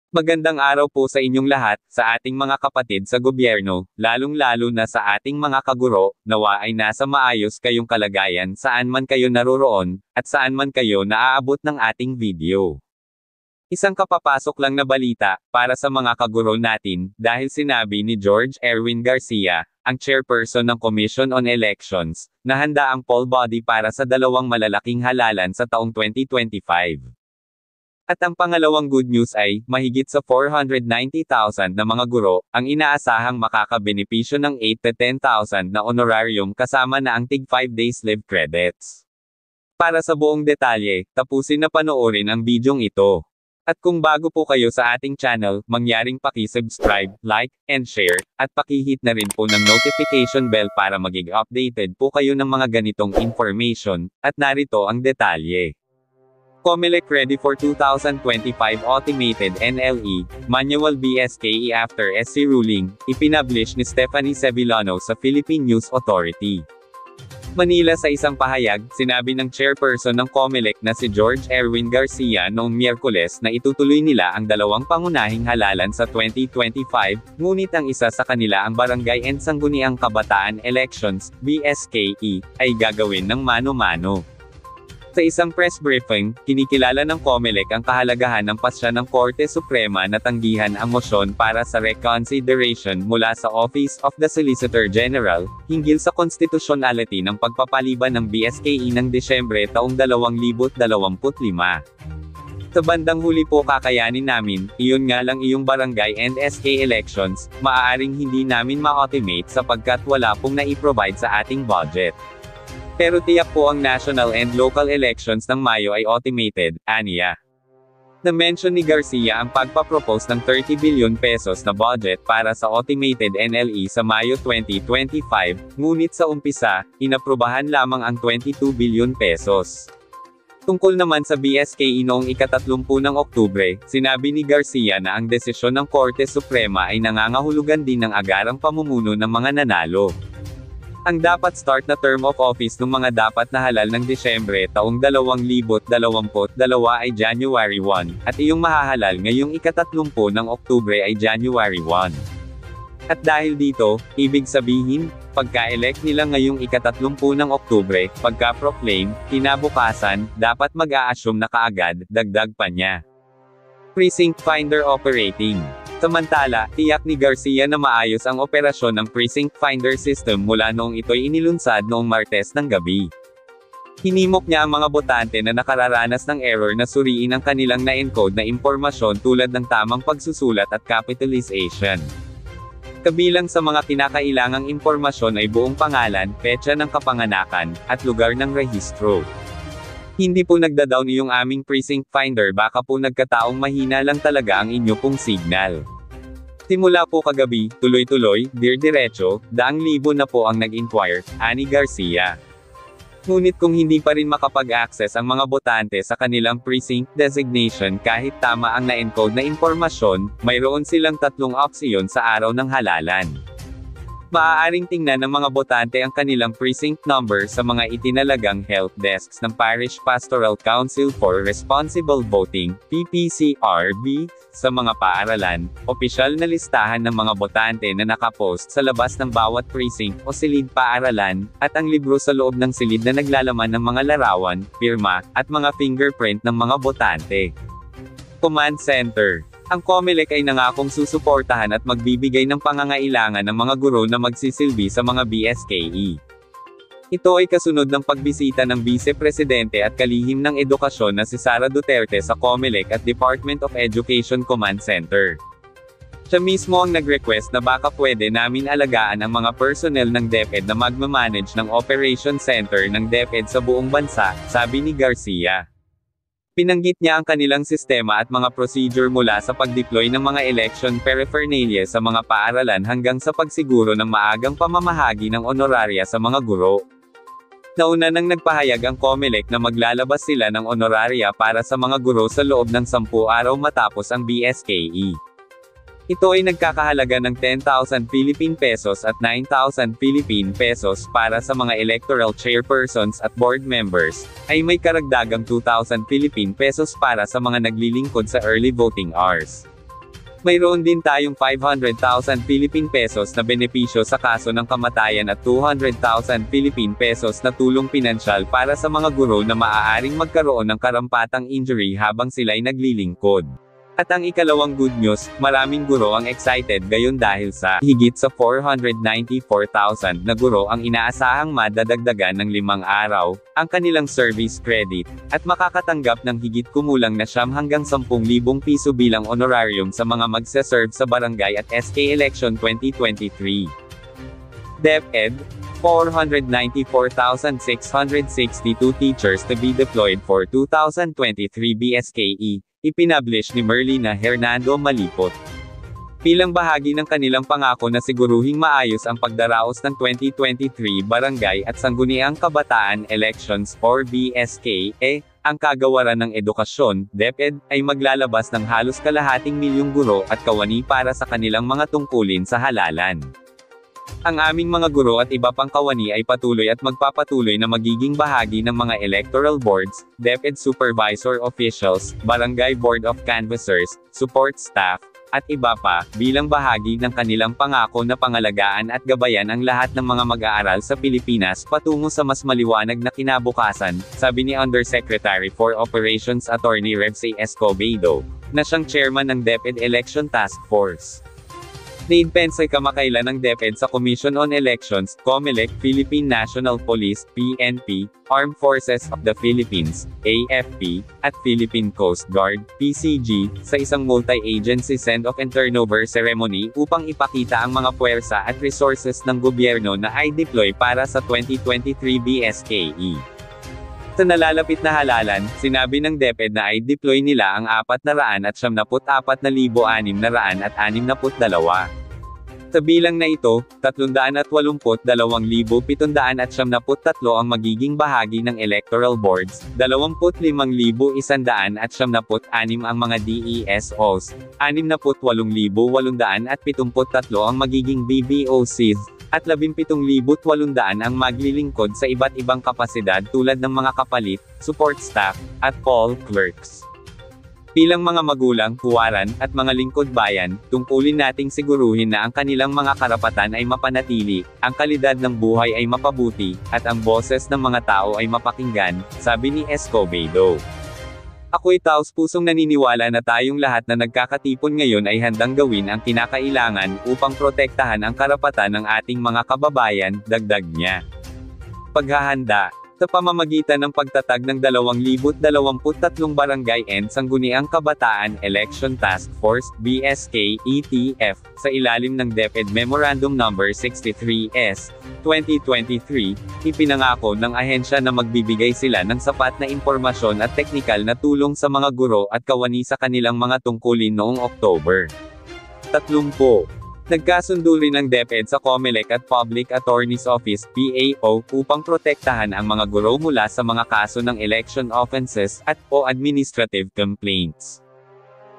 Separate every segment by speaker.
Speaker 1: Magandang araw po sa inyong lahat, sa ating mga kapatid sa gobyerno, lalong-lalo na sa ating mga kaguro, nawa ay nasa maayos kayong kalagayan saan man kayo naroroon, at saan man kayo naaabot ng ating video. Isang kapapasok lang na balita, para sa mga kaguro natin, dahil sinabi ni George Erwin Garcia, ang chairperson ng Commission on Elections, na handa ang poll body para sa dalawang malalaking halalan sa taong 2025. At ang pangalawang good news ay, mahigit sa 490,000 na mga guro, ang inaasahang makakabenepisyo ng 8 to 10,000 na honorarium kasama na ang tig 5 days leave credits. Para sa buong detalye, tapusin na panoorin ang bidyong ito. At kung bago po kayo sa ating channel, mangyaring paki-subscribe, like, and share, at paki-hit na rin po ng notification bell para maging updated po kayo ng mga ganitong information, at narito ang detalye. COMELEC ready for 2025 Automated NLE, Manual BSKE after SC ruling, ipinablish ni Stephanie Sevillano sa Philippine News Authority. Manila sa isang pahayag, sinabi ng chairperson ng COMELEC na si George Erwin Garcia noong Miyerkules na itutuloy nila ang dalawang pangunahing halalan sa 2025, ngunit ang isa sa kanila ang Barangay and Sangguniang Kabataan Elections, BSKE, ay gagawin ng mano-mano. Sa isang press briefing, kinikilala ng COMELEC ang kahalagahan ng pasya ng Korte Suprema na tanggihan ang mosyon para sa reconsideration mula sa Office of the Solicitor General, hinggil sa constitutionality ng pagpapaliban ng BSKE ng Desyembre taong 2025. Sa bandang huli po kakayanin namin, iyon nga lang iyong barangay and SK elections, maaaring hindi namin ma-automate sapagkat wala pong na-provide sa ating budget. Pero tiyak po ang national and local elections ng Mayo ay automated, aniya. Na-mention ni Garcia ang pagpapropose ng 30 billion pesos na budget para sa automated NLE sa Mayo 2025, ngunit sa umpisa, inaprubahan lamang ang 22 billion pesos. Tungkol naman sa BSKE noong ika-30 ng Oktubre, sinabi ni Garcia na ang desisyon ng Korte Suprema ay nangangahulugan din ng agarang pamumuno ng mga nanalo. Ang dapat start na term of office ng mga dapat na halal ng Desyembre taong 2022 ay January 1, at iyong mahahalal ngayong ika-30 ng Oktubre ay January 1. At dahil dito, ibig sabihin, pagka-elect nila ngayong ika-30 ng Oktubre, pagka-proclaim, kinabukasan, dapat mag-a-assume na kaagad, dagdag pa niya. Precinct Finder Operating. Samantala, tiyak ni Garcia na maayos ang operasyon ng Precinct Finder System mula noong ito'y inilunsad noong Martes ng gabi. Hinimok niya ang mga botante na nakararanas ng error na suriin ang kanilang na-encode na impormasyon tulad ng tamang pagsusulat at capitalization. Kabilang sa mga kinakailangang impormasyon ay buong pangalan, petsa ng kapanganakan, at lugar ng rehistro. Hindi po nagda-down yung aming Precinct Finder, baka po nagkataong mahina lang talaga ang inyo pong signal. Simula po kagabi, tuloy-tuloy, dir-diretso, daang libo na po ang nag-inquire, ani Garcia. Ngunit kung hindi pa rin makapag-access ang mga botante sa kanilang precinct designation kahit tama ang na-encode na impormasyon, mayroon silang tatlong opsyon sa araw ng halalan. Maaaring tingnan ng mga botante ang kanilang precinct number sa mga itinalagang help desks ng Parish Pastoral Council for Responsible Voting, PPCRB, sa mga paaralan, opisyal na listahan ng mga botante na nakapost sa labas ng bawat precinct o silid paaralan, at ang libro sa loob ng silid na naglalaman ng mga larawan, pirma, at mga fingerprint ng mga botante. Command Center. Ang COMELEC ay nangakong susuportahan at magbibigay ng pangangailangan ng mga guro na magsisilbi sa mga BSKE. Ito ay kasunod ng pagbisita ng Vice Presidente at Kalihim ng Edukasyon na si Sara Duterte sa COMELEC at Department of Education Command Center. Siya mismo ang nag-request na baka pwede namin alagaan ang mga personnel ng DepEd na magmamanage ng Operation Center ng DepEd sa buong bansa, sabi ni Garcia. Pinanggit niya ang kanilang sistema at mga procedure mula sa pag-deploy ng mga election paraphernalia sa mga paaralan hanggang sa pagsiguro ng maagang pamamahagi ng honoraria sa mga guro. Nauna nang nagpahayag ang COMELEC na maglalabas sila ng honoraria para sa mga guro sa loob ng 10 araw matapos ang BSKE. Ito ay nagkakahalaga ng 10,000 Philippine pesos at 9,000 Philippine pesos para sa mga electoral chairpersons at board members, ay may karagdagang 2,000 Philippine pesos para sa mga naglilingkod sa early voting hours. Mayroon din tayong 500,000 Philippine pesos na benepisyo sa kaso ng kamatayan at 200,000 Philippine pesos na tulong pinansyal para sa mga guro na maaaring magkaroon ng karampatang injury habang sila'y naglilingkod. At ang ikalawang good news, maraming guro ang excited gayon dahil sa higit sa 494,000 na guro ang inaasahang madadagdagan ng 5 araw, ang kanilang service credit, at makakatanggap ng higit kumulang na 9 hanggang 10,000 piso bilang honorarium sa mga magse-serve sa barangay at SK Election 2023. DepEd, 494,662 teachers to be deployed for 2023 BSKE, ipinablish ni Merlina Hernando Malipot. Bilang bahagi ng kanilang pangako na siguruhing maayos ang pagdaraos ng 2023 Barangay at Sangguniang Kabataan Elections or BSKE, ang kagawaran ng edukasyon, DepEd, ay maglalabas ng halos kalahating milyong guro at kawani para sa kanilang mga tungkulin sa halalan. Ang aming mga guro at iba pang kawani ay patuloy at magpapatuloy na magiging bahagi ng mga electoral boards, DepEd supervisor officials, barangay board of canvassers, support staff, at iba pa, bilang bahagi ng kanilang pangako na pangalagaan at gabayan ang lahat ng mga mag-aaral sa Pilipinas patungo sa mas maliwanag na kinabukasan, sabi ni Undersecretary for Operations Attorney Revsy Escobedo, na siyang chairman ng DepEd Election Task Force. Naidpensay kamakailan ng DepEd sa Commission on Elections, COMELEC, Philippine National Police, PNP, Armed Forces of the Philippines, AFP, at Philippine Coast Guard, PCG, sa isang multi-agency send-off and turnover ceremony upang ipakita ang mga puwersa at resources ng gobyerno na ay deploy para sa 2023 BSKE. Sa nalalapit na halalan, sinabi ng DepEd na ay deploy nila ang 474,662. Sa bilang na ito, 382,773 ang magiging bahagi ng electoral boards, 25,196 ang mga DESOs, 68,873 ang magiging BBOCs, at 17,800 ang maglilingkod sa iba't ibang kapasidad tulad ng mga kapalit, support staff, at poll clerks. Bilang mga magulang, huwaran, at mga lingkod bayan, tungkulin nating siguruhin na ang kanilang mga karapatan ay mapanatili, ang kalidad ng buhay ay mapabuti, at ang boses ng mga tao ay mapakinggan, sabi ni Escobedo. Ako'y taos-pusong naniniwala na tayong lahat na nagkakatipon ngayon ay handang gawin ang kinakailangan upang protektahan ang karapatan ng ating mga kababayan, dagdag niya. Paghahanda. Sa pamamagitan ng pagtatag ng 2023 Barangay and Sangguniang Kabataan Election Task Force, BSK-ETF, sa ilalim ng DepEd Memorandum No. 63S, 2023, ipinangako ng ahensya na magbibigay sila ng sapat na impormasyon at teknikal na tulong sa mga guro at kawani sa kanilang mga tungkulin noong October 30. Nagkasundo rin ng DepEd sa COMELEC at Public Attorney's Office, PAO, upang protektahan ang mga guro mula sa mga kaso ng election offenses at/o administrative complaints.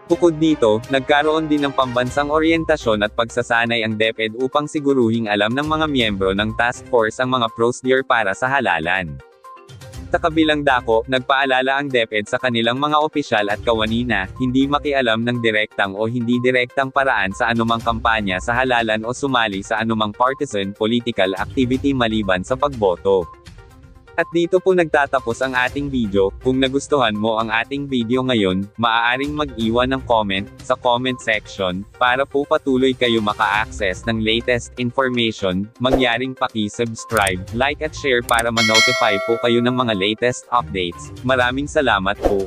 Speaker 1: Bukod dito, nagkaroon din ng pambansang oryentasyon at pagsasanay ang DepEd upang siguruhing alam ng mga miyembro ng task force ang mga procedure para sa halalan. Sa kabilang dako, nagpaalala ang DepEd sa kanilang mga opisyal at kawani na, hindi makialam ng direktang o hindi direktang paraan sa anumang kampanya sa halalan o sumali sa anumang partisan political activity maliban sa pagboto. At dito po nagtatapos ang ating video. Kung nagustuhan mo ang ating video ngayon, maaaring mag-iwan ng comment sa comment section, para po patuloy kayo maka-access ng latest information. Mangyaring paki-subscribe, like at share para ma-notify po kayo ng mga latest updates. Maraming salamat po.